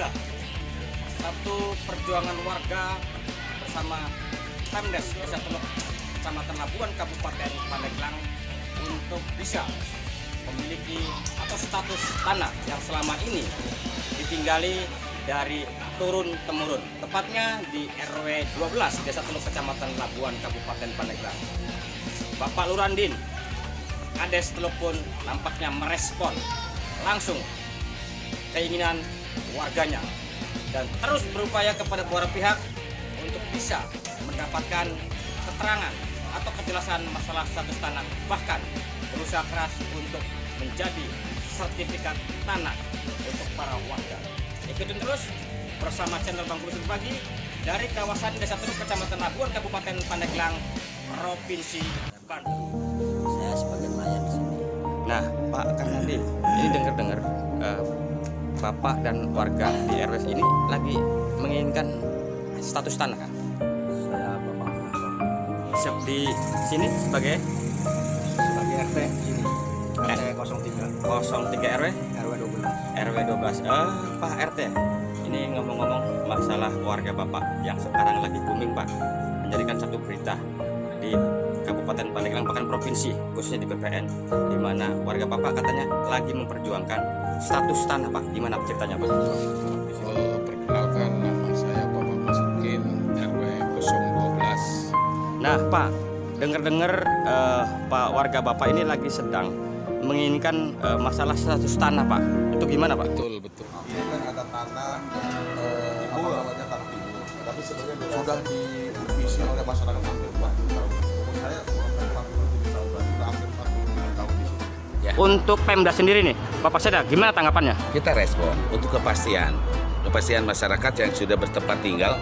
inilah satu perjuangan warga bersama Pemdes Desa Teluk Kecamatan Labuan Kabupaten Pandeglang untuk bisa memiliki atau status tanah yang selama ini ditinggali dari turun-temurun, tepatnya di RW 12 Desa Teluk Kecamatan Labuan Kabupaten Pandeglang. Bapak Lurandin Kades Teluk pun nampaknya merespon langsung keinginan warganya dan terus berupaya kepada beberapa pihak untuk bisa mendapatkan keterangan atau kejelasan masalah status tanah, bahkan berusaha keras untuk menjadi sertifikat tanah untuk para warga. Ikutin terus bersama channel Bang Kurus Berbagi dari kawasan Desa Teluk Kecamatan Labuan Kabupaten Pandeglang, Provinsi Bandung. Saya sebagai nelayan di sini. Nah, Pak Karnandi, ini dengar-dengar Bapak dan warga di RW ini lagi menginginkan status tanah, kan? Saya Bapak Di sini sebagai RT sini. RT 03 RW RW 12. RW 12. Pak RT, ini ngomong-ngomong masalah warga Bapak yang sekarang lagi booming, Pak, menjadikan satu berita di Kabupaten Pandeglang, bahkan provinsi, khususnya di BPN, di mana warga Bapak katanya lagi memperjuangkan status tanah, Pak. Gimana ceritanya, Pak? Perkenalkan, nama saya Bapak Masukin, RW 012. Nah, Pak, dengar-dengar Pak, warga Bapak ini lagi sedang menginginkan masalah status tanah, Pak. Itu gimana, Pak? Betul. Ini kan ada tanah apa namanya tanah timur, tapi sebenarnya sudah divisi oleh masyarakat hampir 40 tahun. Umur saya kurang lebih 47 tahun, berarti sudah hampir 45 tahun di sini. Untuk Pemda sendiri nih, Bapak Seda, gimana tanggapannya? Kita respon untuk kepastian masyarakat yang sudah bertempat tinggal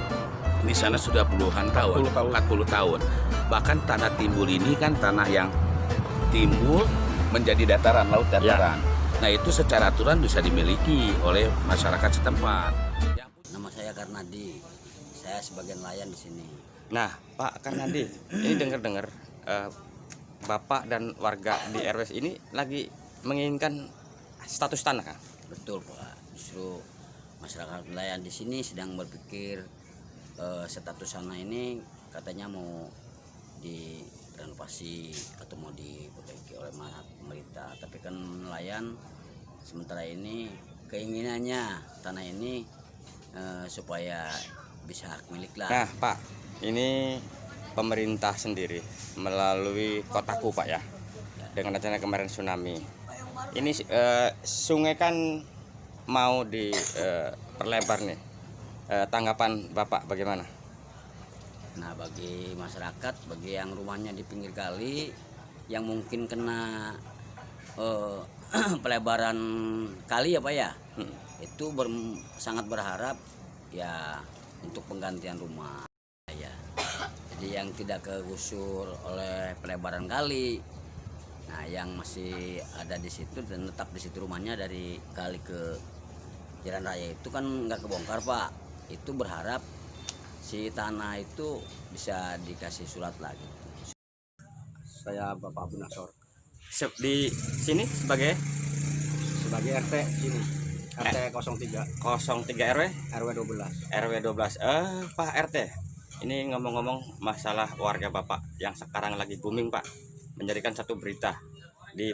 di sana sudah puluhan tahun, 40 tahun. Bahkan tanah timbul ini kan tanah yang timbul menjadi dataran, laut dataran. Nah, itu secara aturan bisa dimiliki oleh masyarakat setempat. Nama saya Karnadi. Saya sebagai nelayan di sini. Nah, Pak Karnadi, ini dengar-dengar Bapak dan warga di RW ini lagi menginginkan status tanah, kan? Betul, Pak. Justru masyarakat nelayan di sini sedang berpikir status tanah ini katanya mau direnovasi atau mau diperbaiki oleh pemerintah. Tapi kan nelayan sementara ini keinginannya tanah ini supaya bisa hak milik lah. Nah, Pak, ini pemerintah sendiri melalui kotaku, Pak, ya, dengan rencana kemarin tsunami. Ini sungai kan mau diperlebar nih. Tanggapan Bapak bagaimana? Nah, bagi masyarakat, bagi yang rumahnya di pinggir kali, yang mungkin kena pelebaran kali ya, Pak ya, itu sangat berharap ya untuk penggantian rumah ya. Jadi yang tidak kegusur oleh pelebaran kali, nah yang masih ada di situ dan tetap di situ rumahnya dari kali ke jalan raya itu kan nggak kebongkar, Pak. Itu berharap si tanah itu bisa dikasih surat lagi. Saya Bapak Abu Nasor Di sini sebagai RT sini. RT 03 03 RW RW 12. RW 12. Pak RT, ini ngomong-ngomong masalah warga Bapak yang sekarang lagi booming, Pak, menjadikan satu berita di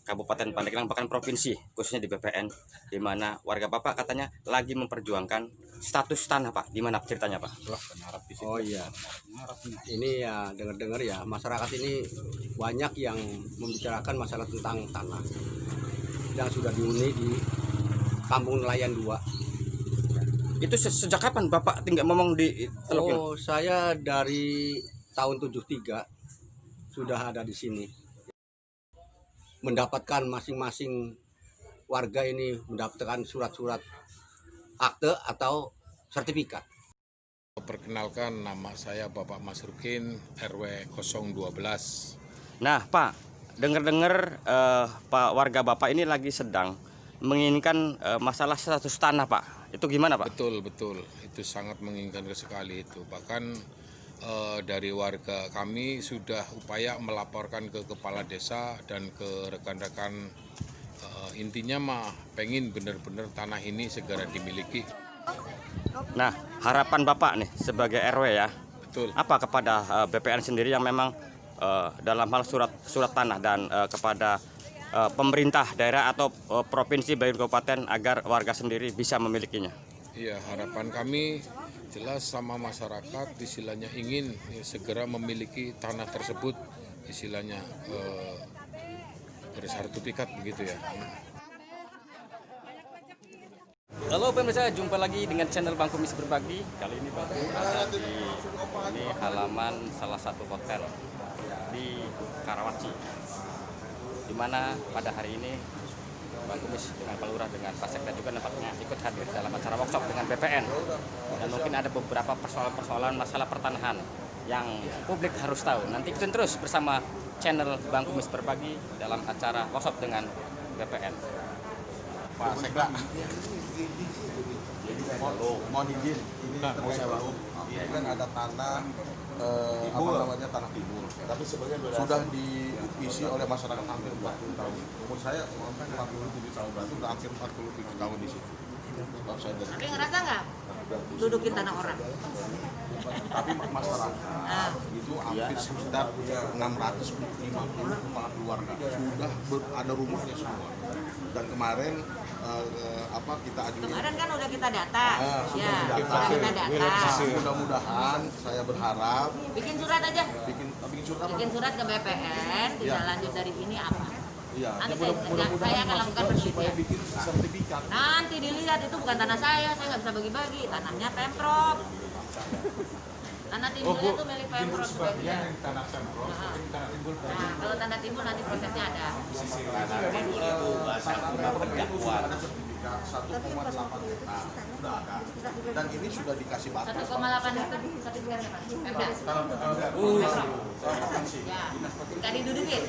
Kabupaten Pandeglang, bahkan provinsi, khususnya di BPN, di mana warga Bapak katanya lagi memperjuangkan status tanah, Pak. Gimana ceritanya, Pak? Oh iya, ini ya dengar-dengar ya, masyarakat ini banyak yang membicarakan masalah tentang tanah yang sudah dihuni di Kampung Nelayan 2. Itu sejak kapan Bapak tinggal ngomong di Teluk ini? Oh, saya dari tahun 73 sudah ada di sini. Mendapatkan masing-masing warga ini mendapatkan surat-surat akte atau sertifikat. Perkenalkan, nama saya Bapak Masukin, RW 012. Nah, Pak, dengar-dengar Pak, warga Bapak ini lagi sedang menginginkan masalah status tanah, Pak. Itu gimana, Pak? Betul. Itu sangat menginginkan sekali itu. Bahkan dari warga kami sudah upaya melaporkan ke kepala desa dan ke rekan-rekan, intinya mah pengen benar-benar tanah ini segera dimiliki. Nah, harapan Bapak nih sebagai RW ya, Betul. apa kepada BPN sendiri yang memang dalam hal surat tanah dan kepada pemerintah daerah atau provinsi baik kabupaten agar warga sendiri bisa memilikinya? Iya, harapan kami jelas sama masyarakat istilahnya ingin segera memiliki tanah tersebut, istilahnya bersertifikat begitu ya. Halo pemirsa, jumpa lagi dengan channel Bang Kumis Berbagi. Kali ini Bang ada di ini halaman salah satu hotel di Karawaci, di mana pada hari ini Bang Kumis dengan Pak Lurah dengan Pak Sekda juga nampaknya ikut hadir dalam acara workshop dengan BPN. Dan mungkin ada beberapa persoalan-persoalan masalah pertanahan yang publik harus tahu. Nanti ikutin terus bersama channel Bang Kumis Berbagi dalam acara workshop dengan BPN. Pak Sekda, mohon izin, ini sebelum ini kan ada tanah tanah timbul, tapi sebagian sudah diisi oleh masyarakat hampir 40 tahun. Umur saya 47 tahun, berarti sudah hampir 47 tahun di situ. Tapi ngerasa nggak dudukin tanah orang? Tapi masyarakat itu hampir sekitar 650 kepala keluarga sudah ada rumahnya semua. Dan kemarin kita ajukan. Kemarin kan udah kita data, Sudah kita data. Mudah-mudahan saya berharap bikin surat aja. Bikin surat ke BPN, tindak lanjut dari ini apa? Iya. Nanti saya akan lakukan penelitian. Bikin sertifikat. Nanti dilihat itu bukan tanah saya nggak bisa bagi-bagi, tanahnya Pemprov. Tanah timbulnya itu milik Pemprov sebagian. Tanah Pemprov, tanah timbul. Nah, kalau tanah timbul nanti prosesnya ada. Tanah timbul itu bahasa pendakwaan. 1,8 hektar sudah ada. Dan ini sudah dikasih batas. 1,8 hektar sertifikat siapa? Pemda. Ya, nggak didudukin.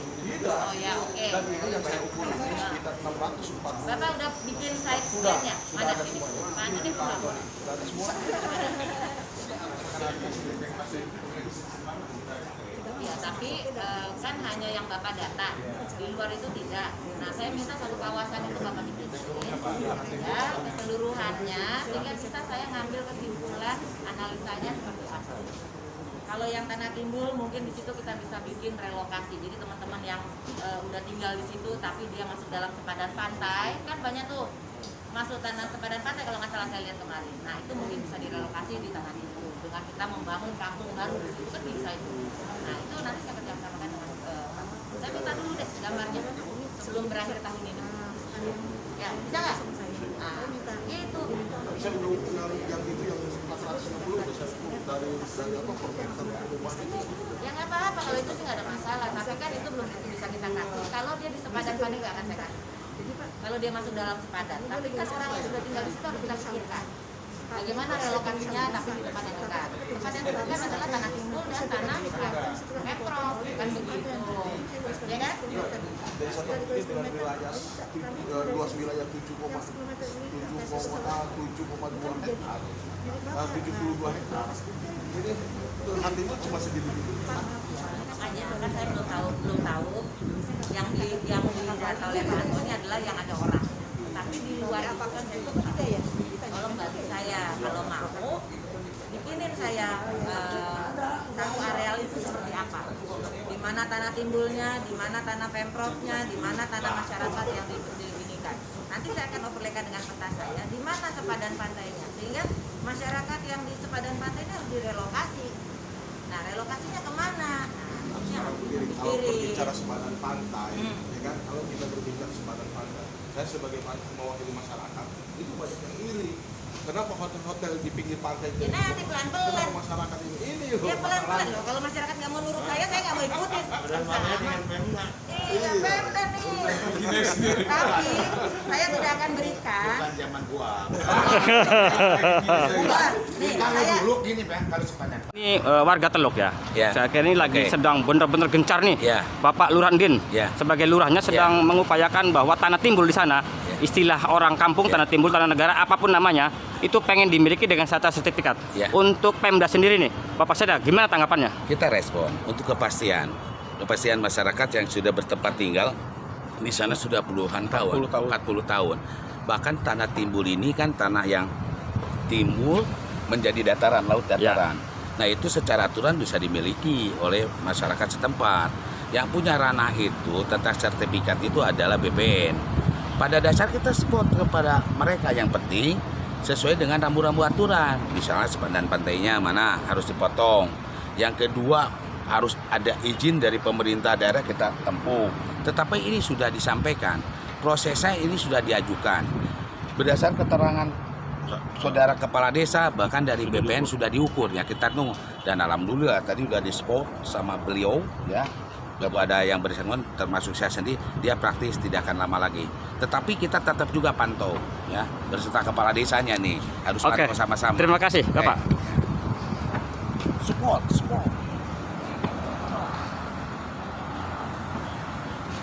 Oh ya, oke. Dan itu yang saya ukur ini sekitar 640. Bapak udah bikin site plan-nya? Mana sini? Mana nih pulang? Ya, tapi kan hanya yang Bapak data, di luar itu tidak. Nah, saya minta satu kawasan itu Bapak bikin ya, keseluruhannya, sehingga bisa saya ngambil kesimpulan analisanya seperti apa. Kalau yang tanah timbul mungkin di situ kita bisa bikin relokasi. Jadi teman-teman yang udah tinggal di situ tapi dia masuk dalam sepadan pantai, kan banyak tuh masuk tanah sepadan pantai kalau nggak salah saya lihat kemarin. Nah, itu mungkin bisa direlokasi di tanah timbul dengan kita membangun kampung baru di situ kan bisa itu. Nah, itu nanti saya kerjasamakan dengan saya minta dulu deh gambarnya sebelum berakhir tahun ini. Ya, bisa nggak? Nah, itu. Saya udah yang itu yang 460 dari apa per rumah itu. Ya nggak apa-apa, kalau itu sih nggak ada masalah. Tapi kan itu belum tentu bisa kita kasih. Kalau dia di sepadan pantai nggak akan saya kasih. Kalau dia masuk dalam sepadan, tapi kan orang yang sudah tinggal di situ harus kita pikirkan. Bagaimana relokasinya tapi di tempat yang dekat. Tempat yang dekat kan adalah tanah timbul dan tanah Pemprov, kan begitu. Ya kan? Dari satu titik dengan wilayah luas wilayah 7,2 hektar, 72 hektar. Jadi tanah timbul cuma segini. Makanya kan saya belum tahu yang didata oleh Pak Anton adalah yang ada orang. Tapi di luar itu kan saya belum tahu. Tolong bantu saya kalau mau bikinin saya satu areal itu seperti apa, di mana tanah timbulnya, di mana tanah Pemprovnya, di mana tanah masyarakat yang diinikan. Nanti saya akan overlaykan dengan peta saya di mana sepadan pantainya, sehingga masyarakat yang di sepadan pantainya harus direlokasi. Nah, relokasinya kemana? Kalau berbicara sepadan pantai, ya kan? Kalau kita berbicara sepadan pantai, saya sebagai mewakili masyarakat itu banyak yang iri. Kenapa hotel-hotel di pinggir pantai itu? Ya nanti pelan-pelan. Masyarakat ini Ya pelan-pelan loh. Kalau masyarakat nggak mau nurut saya nggak mau ikutin. Iya, Pemda nih. Tapi saya tidak akan berikan. Bukan zaman gua. Nih, saya Dulu gini Pak, kalau sepadan. Ini warga Teluk ya. Ya. Saya kira ini lagi Oke. sedang bener-bener gencar nih. Ya. Bapak Lurah Din Ya. sebagai lurahnya sedang mengupayakan bahwa tanah timbul di sana, istilah orang kampung tanah timbul, tanah negara apapun namanya, itu pengen dimiliki dengan sertifikat. Ya. Untuk Pemda sendiri nih, Bapak Sekda, gimana tanggapannya? Kita respon untuk kepastian masyarakat yang sudah bertempat tinggal di sana sudah puluhan tahun, 40 tahun. Bahkan tanah timbul ini kan tanah yang timbul menjadi dataran, laut dataran. Nah itu secara aturan bisa dimiliki oleh masyarakat setempat. Yang punya ranah itu tentang sertifikat itu adalah BPN. Pada dasar kita support kepada mereka, yang penting sesuai dengan rambu-rambu aturan. Misalnya sepandan pantainya mana harus dipotong. Yang kedua harus ada izin dari pemerintah daerah kita tempuh. Tetapi ini sudah disampaikan, prosesnya ini sudah diajukan. Berdasar keterangan saudara kepala desa, bahkan dari BPN sudah diukur ya, kita tunggu. Dan alhamdulillah tadi sudah di-spot sama beliau ya. Gak ada yang bersangkutan termasuk saya sendiri, dia praktis tidak akan lama lagi. Tetapi kita tetap juga pantau ya, berserta kepala desanya nih harus pantau sama-sama. Terima kasih Bapak. Support.